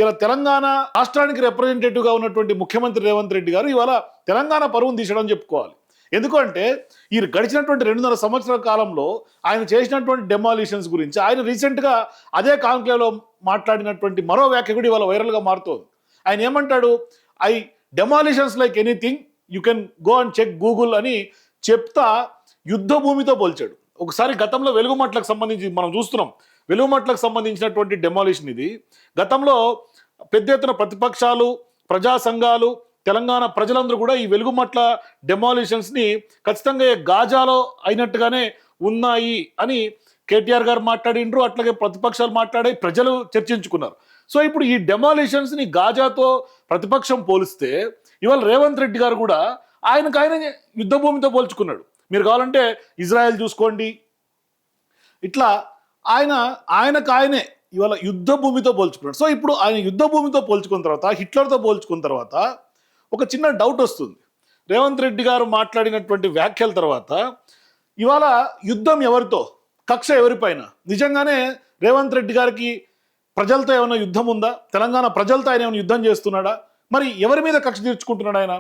ఇలా తెలంగాణ రాష్ట్రానికి రిప్రజెంటేటివ్గా ఉన్నటువంటి ముఖ్యమంత్రి రేవంత్ రెడ్డి గారు ఇవాళ తెలంగాణ పరువును తీసడం చెప్పుకోవాలి. ఎందుకంటే ఈ గడిచినటువంటి 2.5 సంవత్సరాల కాలంలో ఆయన చేసినటువంటి డెమాలిషన్స్ గురించి ఆయన రీసెంట్గా అదే కాన్క్లేవ్లో మాట్లాడినటువంటి మరో వ్యాఖ్య కూడా ఇవాళ వైరల్గా మారుతోంది. ఆయన ఏమంటాడు, I demolitions like anything, you can go and check Google అని చెప్తా యుద్ధ భూమితో పోల్చాడు. ఒకసారి గతంలో వెలుగుమట్లకు సంబంధించి మనం చూస్తున్నాం, వెలుగుమట్లకు సంబంధించినటువంటి డెమాలిషన్ ఇది. గతంలో పెద్ద ఎత్తున ప్రతిపక్షాలు, ప్రజా సంఘాలు, తెలంగాణ ప్రజలందరూ కూడా ఈ వెలుగుమట్ల డెమాలిషన్స్ని ఖచ్చితంగా గాజాలో అయినట్టుగానే ఉన్నాయి అని కేటీఆర్ గారు మాట్లాడిండ్రు, అట్లాగే ప్రతిపక్షాలు మాట్లాడి ప్రజలు చర్చించుకున్నారు. సో ఇప్పుడు ఈ డెమాలిషన్స్ని గాజాతో ప్రతిపక్షం పోలిస్తే ఇవాళ రేవంత్ రెడ్డి గారు కూడా ఆయనకు ఆయన యుద్ధ భూమితో పోల్చుకున్నాడు. మీరు కావాలంటే ఇజ్రాయెల్ చూసుకోండి, ఇట్లా ఆయనకు ఆయనే ఇవాళ యుద్ధ భూమితో పోల్చుకున్నాడు. సో ఇప్పుడు ఆయన యుద్ధ భూమితో పోల్చుకున్న తర్వాత, హిట్లర్తో పోల్చుకున్న తర్వాత ఒక చిన్న డౌట్ వస్తుంది. రేవంత్ రెడ్డి గారు మాట్లాడినటువంటి వ్యాఖ్యల తర్వాత ఇవాళ యుద్ధం ఎవరితో, కక్ష ఎవరిపైన? నిజంగానే రేవంత్ రెడ్డి గారికి ప్రజలతో ఏమైనా యుద్ధం ఉందా? తెలంగాణ ప్రజలతో ఆయన ఏమైనా యుద్ధం చేస్తున్నాడా? మరి ఎవరి మీద కక్ష తీర్చుకుంటున్నాడు ఆయన?